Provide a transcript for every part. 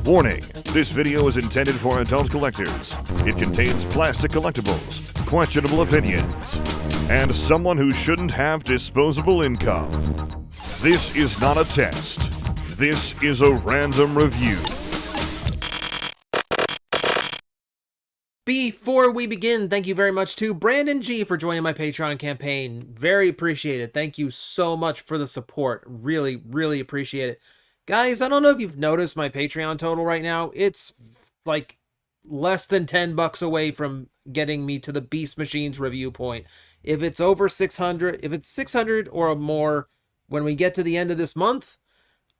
Warning, this video is intended for adult collectors. It contains plastic collectibles, questionable opinions, and someone who shouldn't have disposable income. This is not a test. This is a random review. Before we begin, thank you very much to Brandon G for joining my Patreon campaign. Very appreciated. Thank you so much for the support. Really, really appreciate it. Guys, I don't know if you've noticed my Patreon total right now. It's like less than $10 away from getting me to the Beast Machines review point. If it's over 600, if it's 600 or more, when we get to the end of this month,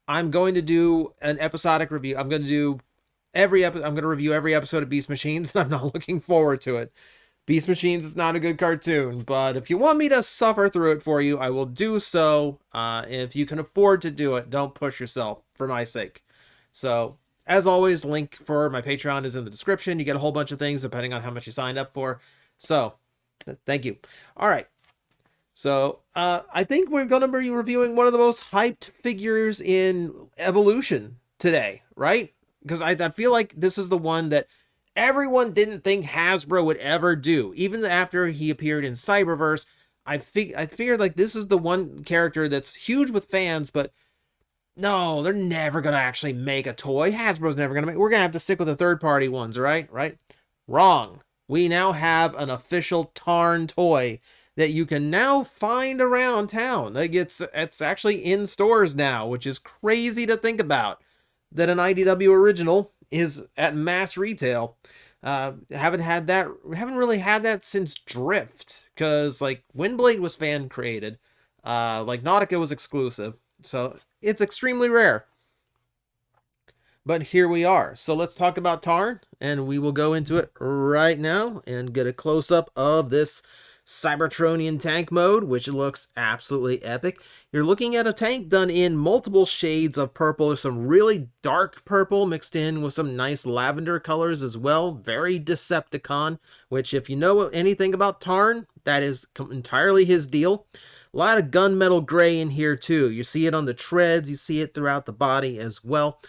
I'm going to do an episodic review. I'm going to review every episode of Beast Machines, and I'm not looking forward to it. Beast Machines is not a good cartoon, but if you want me to suffer through it for you, I will do so. If you can afford to do it, don't push yourself, for my sake. So, as always, link for my Patreon is in the description. You get a whole bunch of things depending on how much you signed up for. So, thank you. All right. So, I think we're going to be reviewing one of the most hyped figures in Evolution today, right? Because I feel like this is the one that everyone didn't think Hasbro would ever do. Even after he appeared in Cyberverse, I figured like this is the one character that's huge with fans, but no, they're never going to actually make a toy. Hasbro's never going to make. We're going to have to stick with the third-party ones, right? Wrong. We now have an official Tarn toy that you can now find around town. Like it's actually in stores now, which is crazy to think about. That an IDW original is at mass retail. Haven't really had that since Drift, because like Windblade was fan created, like Nautica was exclusive, so it's extremely rare. But here we are. So let's talk about Tarn, and we will go into it right now and get a close-up of this Cybertronian tank mode, which looks absolutely epic. You're looking at a tank done in multiple shades of purple. There's some really dark purple mixed in with some nice lavender colors as well. Very Decepticon, which if you know anything about Tarn, that is entirely his deal. A lot of gunmetal gray in here too. You see it on the treads, you see it throughout the body as well.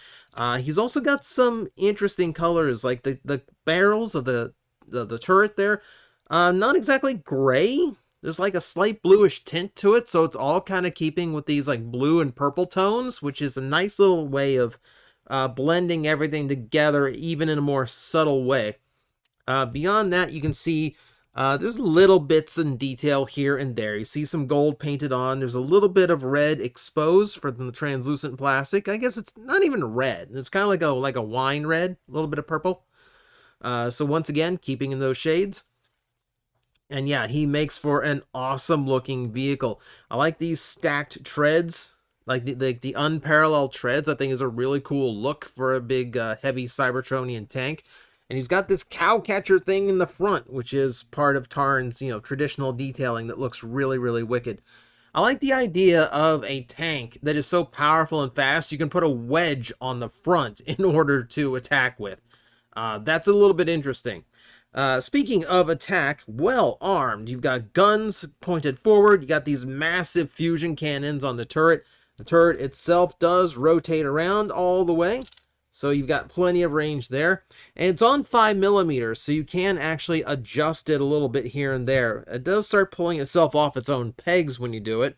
He's also got some interesting colors, like the barrels of the turret there. Not exactly gray. There's like a slight bluish tint to it, so it's all kind of keeping with these like blue and purple tones, which is a nice little way of blending everything together, even in a more subtle way. Beyond that, you can see there's little bits and detail here and there. You see some gold painted on. There's a little bit of red exposed from the translucent plastic. I guess it's not even red. It's kind of like a wine red, a little bit of purple. So once again, keeping in those shades. And yeah, he makes for an awesome looking vehicle. I like these stacked treads, like the unparalleled treads. I think is a really cool look for a big heavy Cybertronian tank. And he's got this cow catcher thing in the front, which is part of Tarn's, traditional detailing that looks really, really wicked. I like the idea of a tank that is so powerful and fast, you can put a wedge on the front in order to attack with. That's a little bit interesting. Speaking of attack, well armed. You've got guns pointed forward. You got these massive fusion cannons on the turret. The turret itself does rotate around all the way, so you've got plenty of range there. And it's on 5mm, so you can actually adjust it a little bit here and there. It does start pulling itself off its own pegs when you do it,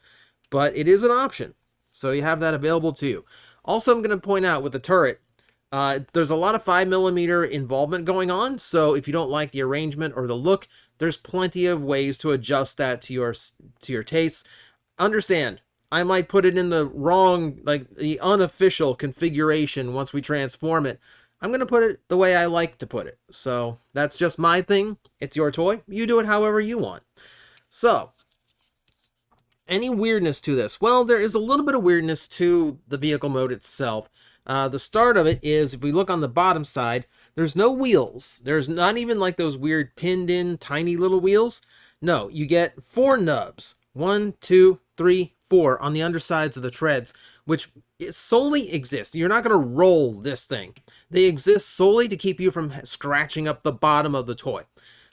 but it is an option, so you have that available to you. Also, I'm going to point out with the turret, there's a lot of 5mm involvement going on, so if you don't like the arrangement or the look, there's plenty of ways to adjust that to your tastes. Understand, I might put it in the wrong, like the unofficial configuration once we transform it. I'm going to put it the way I like to put it. So that's just my thing. It's your toy. You do it however you want. So, any weirdness to this? Well, there is a little bit of weirdness to the vehicle mode itself. The start of it is, if we look on the bottom side, there's no wheels. There's not even like those weird pinned in tiny little wheels. No, you get 4 nubs. 1, 2, 3, 4 on the undersides of the treads, which solely exist. You're not going to roll this thing. They exist solely to keep you from scratching up the bottom of the toy,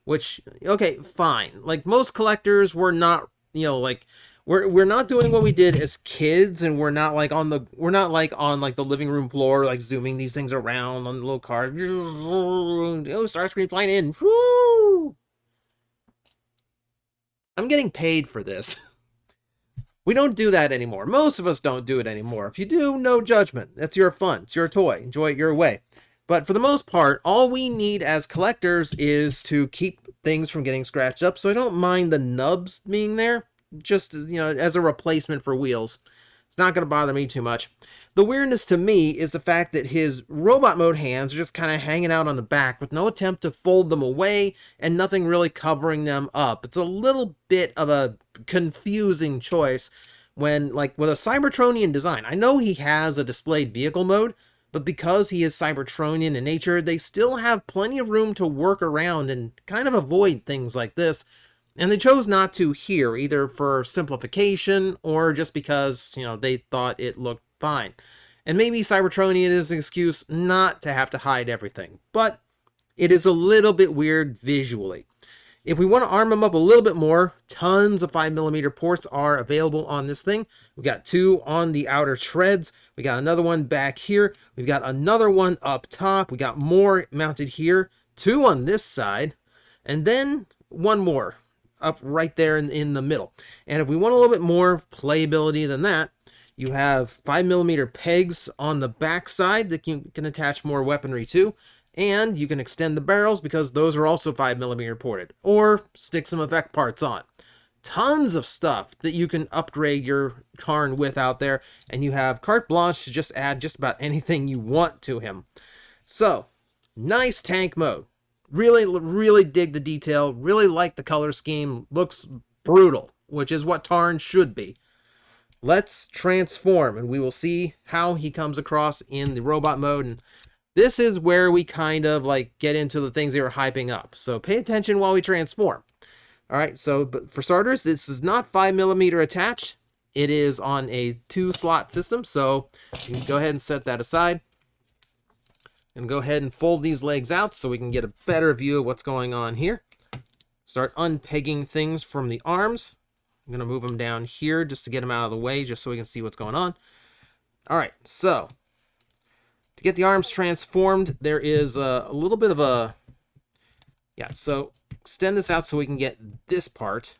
which, okay, fine. Like most collectors, we're not, like We're not doing what we did as kids, and we're not like on the living room floor, like zooming these things around on the little card. Oh, Starscream flying in. Woo! I'm getting paid for this. We don't do that anymore. Most of us don't do it anymore. If you do, no judgment. That's your fun. It's your toy. Enjoy it your way. But for the most part, all we need as collectors is to keep things from getting scratched up. So I don't mind the nubs being there, just, as a replacement for wheels. It's not going to bother me too much. The weirdness to me is the fact that his robot mode hands are just kind of hanging out on the back with no attempt to fold them away and nothing really covering them up. It's a little bit of a confusing choice when, like, with a Cybertronian design. I know he has a displayed vehicle mode, but because he is Cybertronian in nature, they still have plenty of room to work around and kind of avoid things like this. And they chose not to here, either for simplification or just because, they thought it looked fine. And maybe Cybertronian is an excuse not to have to hide everything, but it is a little bit weird visually. If we want to arm them up a little bit more, tons of 5mm ports are available on this thing. We got 2 on the outer treads. We got another one back here. We've got another one up top. We got more mounted here. 2 on this side. And then 1 more up right there in the middle. And if we want a little bit more playability than that, you have 5mm pegs on the back side that you can attach more weaponry to. And you can extend the barrels because those are also 5mm ported, or stick some effect parts on. Tons of stuff that you can upgrade your Tarn with out there, and you have carte blanche to just add just about anything you want to him. So, nice tank mode. Really, really dig the detail. Really like the color scheme. Looks brutal, which is what Tarn should be. Let's transform, and we will see how he comes across in the robot mode. And this is where we kind of like get into the things they were hyping up. So pay attention while we transform. All right, so but for starters, this is not 5mm attached. It is on a 2-slot system, so you can go ahead and set that aside. And go ahead and fold these legs out so we can get a better view of what's going on here. Start unpegging things from the arms. I'm going to move them down here just to get them out of the way, just so we can see what's going on. All right, so to get the arms transformed, there is a little bit of a... Yeah, so extend this out so we can get this part.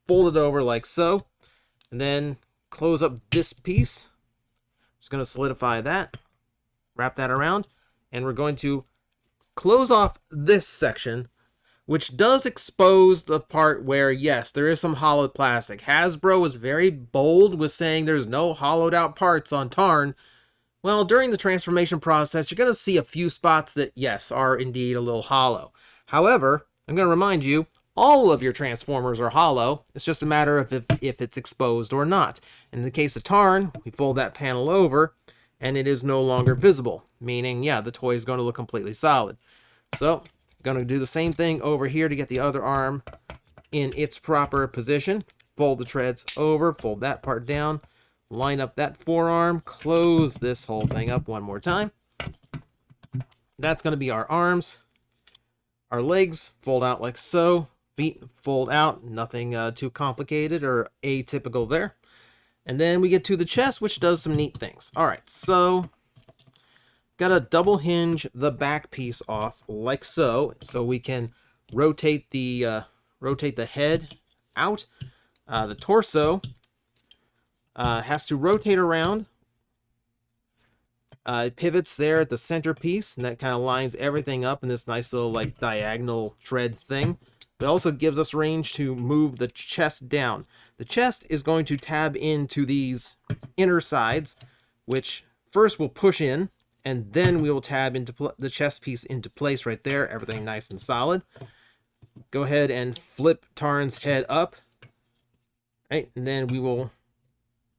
Fold it over like so. And then close up this piece. Just going to solidify that. Wrap that around. And we're going to close off this section, which does expose the part where, yes, there is some hollowed plastic. Hasbro was very bold with saying there's no hollowed out parts on Tarn. Well, during the transformation process, you're going to see a few spots that, yes, are indeed a little hollow. However, I'm going to remind you, all of your transformers are hollow. It's just a matter of if it's exposed or not. In the case of Tarn, we fold that panel over, and it is no longer visible, meaning, yeah, the toy is going to look completely solid. So, I'm going to do the same thing over here to get the other arm in its proper position. Fold the treads over, fold that part down. Line up that forearm, close this whole thing up one more time. That's going to be our arms. Our legs fold out like so. Feet fold out, nothing too complicated or atypical there. And then we get to the chest, which does some neat things. All right, so got to double hinge the back piece off like so we can rotate the head out. The torso has to rotate around. It pivots there at the centerpiece, and that kind of lines everything up in this nice little like diagonal tread thing. It also gives us range to move the chest down. The chest is going to tab into these inner sides, which first will push in, and then we will tab into the chest piece into place right there. Everything nice and solid. Go ahead and flip Tarn's head up. Right, and then we will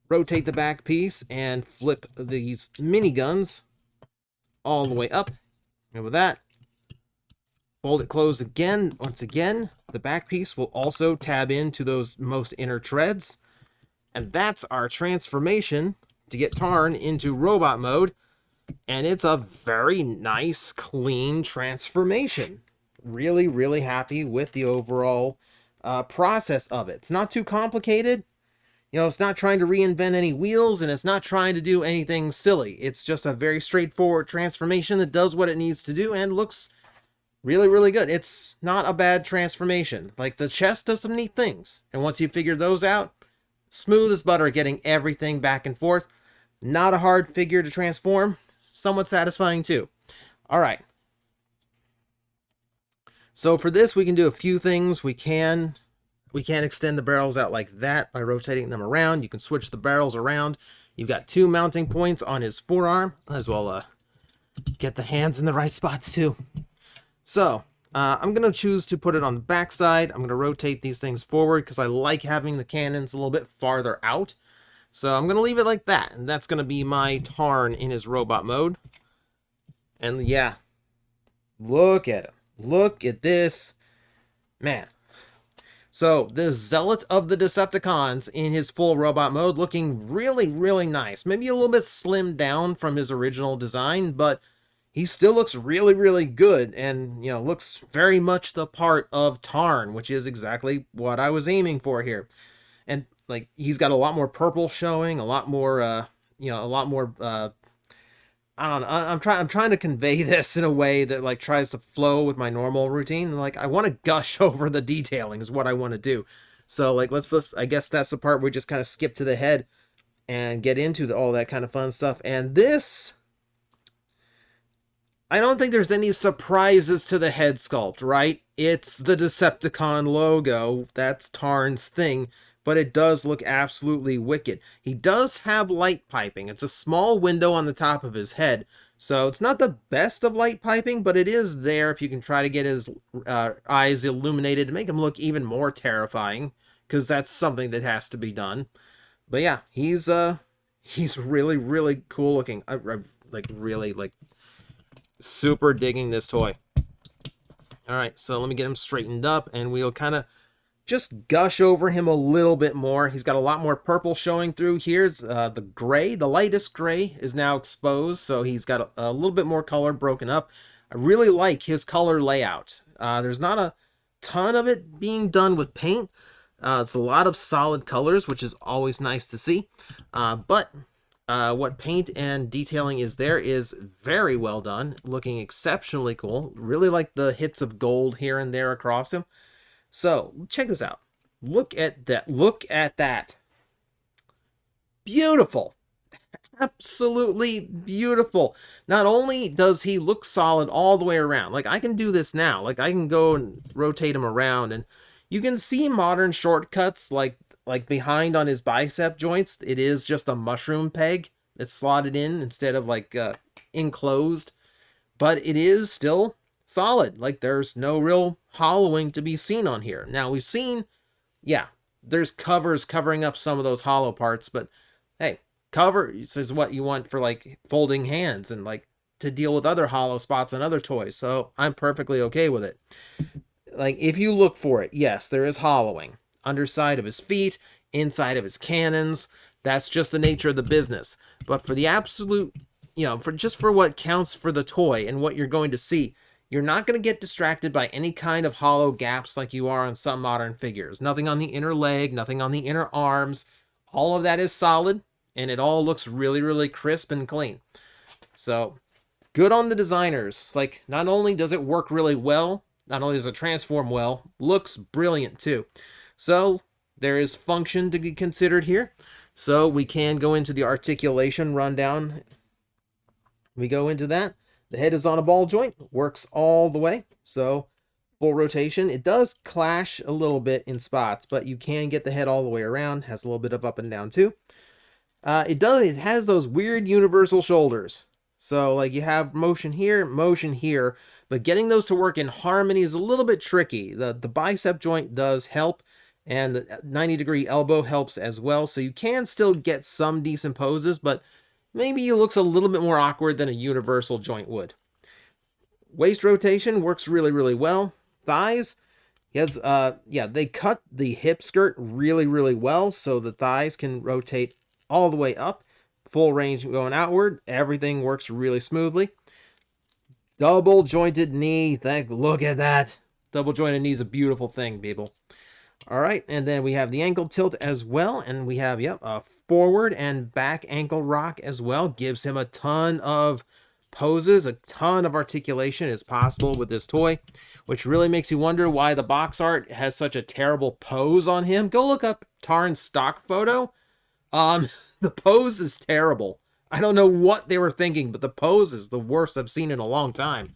rotate the back piece and flip these miniguns all the way up. And with that, fold it closed again. Once again, the back piece will also tab into those most inner treads. And that's our transformation to get Tarn into robot mode. And it's a very nice, clean transformation. Really, really happy with the overall process of it. It's not too complicated. You know, it's not trying to reinvent any wheels, and it's not trying to do anything silly. It's just a very straightforward transformation that does what it needs to do and looks really, really good. It's not a bad transformation. Like, the chest does some neat things, and once you figure those out, smooth as butter, getting everything back and forth. Not a hard figure to transform. Somewhat satisfying too. All right. So for this, we can do a few things. We can extend the barrels out like that by rotating them around. You can switch the barrels around. You've got 2 mounting points on his forearm. As well get the hands in the right spots too. So I'm going to choose to put it on the back side. I'm going to rotate these things forward because I like having the cannons a little bit farther out. So I'm going to leave it like that. And that's going to be my Tarn in his robot mode. And yeah, look at him. Look at this. Man. So the Zealot of the Decepticons in his full robot mode, looking really, really nice. Maybe a little bit slimmed down from his original design, but he still looks really, really good, and, you know, looks very much the part of Tarn, which is exactly what I was aiming for here. And, like, he's got a lot more purple showing, a lot more, I don't know, I'm trying to convey this in a way that, like, tries to flow with my normal routine. Like, I want to gush over the detailing is what I want to do. So, like, let's I guess that's the part where we just kind of skip to the head and get into all that kind of fun stuff. And this, I don't think there's any surprises to the head sculpt, right? It's the Decepticon logo. That's Tarn's thing, but it does look absolutely wicked. He does have light piping. It's a small window on the top of his head, so it's not the best of light piping, but it is there if you can try to get his eyes illuminated to make him look even more terrifying, because that's something that has to be done. But yeah, he's really, really cool looking. I really super digging this toy. All right, so let me get him straightened up, and we'll kind of just gush over him a little bit more. He's got a lot more purple showing through. Here's the gray. The lightest gray is now exposed, so he's got a little bit more color broken up. I really like his color layout. There's not a ton of it being done with paint. It's a lot of solid colors, which is always nice to see. But what paint and detailing is there is very well done, looking exceptionally cool. Really like the hits of gold here and there across him. So, check this out. Look at that. Look at that. Beautiful. Absolutely beautiful. Not only does he look solid all the way around, like, I can do this now. Like, I can go and rotate him around, and you can see modern shortcuts, like behind on his bicep joints. It is just a mushroom peg that's slotted in instead of, like, enclosed. But it is still solid. Like, there's no real hollowing to be seen on here. Now, we've seen, yeah, there's covers covering up some of those hollow parts, but hey, cover is what you want for, like, folding hands and, like, to deal with other hollow spots on other toys, so I'm perfectly okay with it. Like, if you look for it, yes, there is hollowing. Underside of his feet, inside of his cannons, that's just the nature of the business. But for the absolute, you know, for what counts for the toy and what you're going to see, you're not going to get distracted by any kind of hollow gaps like you are on some modern figures. Nothing on the inner leg, nothing on the inner arms. All of that is solid, and it all looks really, really crisp and clean. So, good on the designers. Like, not only does it work really well, not only does it transform well, looks brilliant too. So, there is function to be considered here. So, we can go into the articulation rundown. We go into that. The head is on a ball joint, works all the way, so full rotation. It does clash a little bit in spots, but you can get the head all the way around. Has a little bit of up and down too. It has those weird universal shoulders. So, like, you have motion here, but getting those to work in harmony is a little bit tricky. The bicep joint does help, and the 90-degree elbow helps as well, so you can still get some decent poses, but maybe it looks a little bit more awkward than a universal joint would. Waist rotation works really, really well. Thighs, he has, they cut the hip skirt really, really well, so the thighs can rotate all the way up. Full range going outward. Everything works really smoothly. Double jointed knee. Look at that. Double jointed knee is a beautiful thing, people. All right, and then we have the ankle tilt as well, and we have, yep, a forward and back ankle rock as well. Gives him a ton of poses, a ton of articulation is possible with this toy, which really makes you wonder why the box art has such a terrible pose on him. Go look up Tarn's stock photo. The pose is terrible. I don't know what they were thinking, but the pose is the worst I've seen in a long time.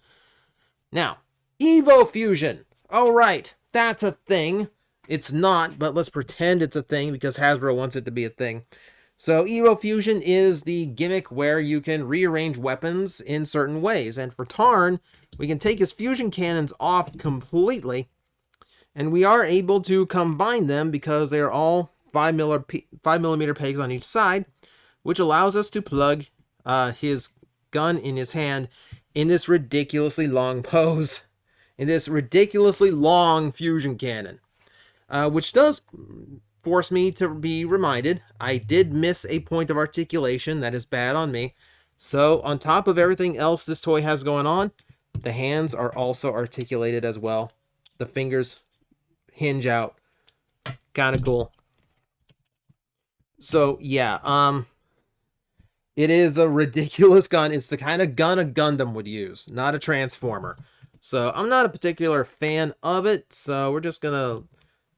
Now, Evo Fusion. All right, that's a thing. It's not, but let's pretend it's a thing because Hasbro wants it to be a thing. So Evo Fusion is the gimmick where you can rearrange weapons in certain ways. And for Tarn, we can take his fusion cannons off completely, and we are able to combine them because they are all 5mm pegs on each side, which allows us to plug his gun in his hand in this ridiculously long pose, in this ridiculously long fusion cannon, which does force me to be reminded I did miss a point of articulation. That is bad on me. So on top of everything else this toy has going on, the hands are also articulated as well. The fingers hinge out. Kind of cool. So yeah, it is a ridiculous gun. It's the kind of gun a Gundam would use, not a Transformer. So I'm not a particular fan of it, so we're just gonna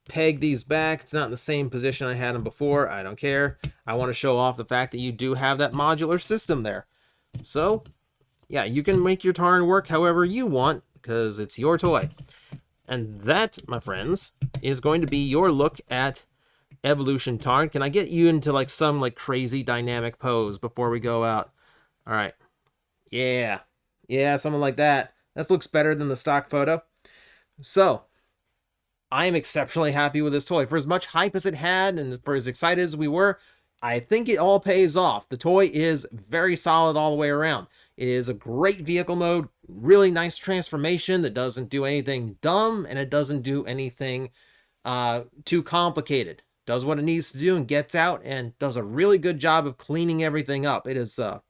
peg these back. It's not in the same position I had them before. I don't care. I want to show off the fact that you do have that modular system there. So yeah, you can make your Tarn work however you want because it's your toy. And that, my friends, is going to be your look at Evolution Tarn. Can I get you into like some like crazy dynamic pose before we go out? All right. Yeah, something like that. That looks better than the stock photo. So I am exceptionally happy with this toy. For as much hype as it had and for as excited as we were, I think it all pays off. The toy is very solid all the way around. It is a great vehicle mode, really nice transformation that doesn't do anything dumb, and it doesn't do anything too complicated. Does what it needs to do and gets out and does a really good job of cleaning everything up. It is a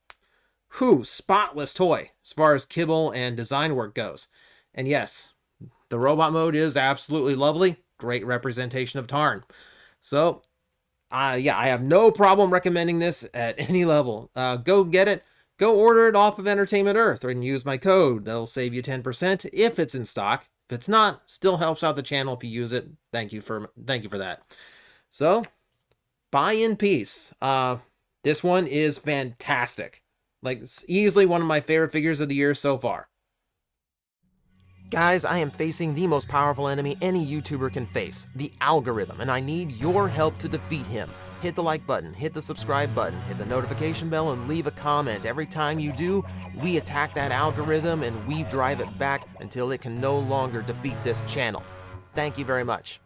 spotless toy as far as kibble and design work goes. And yes, the robot mode is absolutely lovely. Great representation of Tarn. So, yeah, I have no problem recommending this at any level. Go get it. Go order it off of Entertainment Earth and use my code. That'll save you 10% if it's in stock. If it's not, still helps out the channel if you use it. Thank you for that. So, buy in peace. This one is fantastic. Like, it's easily one of my favorite figures of the year so far. Guys, I am facing the most powerful enemy any YouTuber can face, the algorithm, and I need your help to defeat him. Hit the like button, hit the subscribe button, hit the notification bell, and leave a comment. Every time you do, we attack that algorithm and we drive it back until it can no longer defeat this channel. Thank you very much.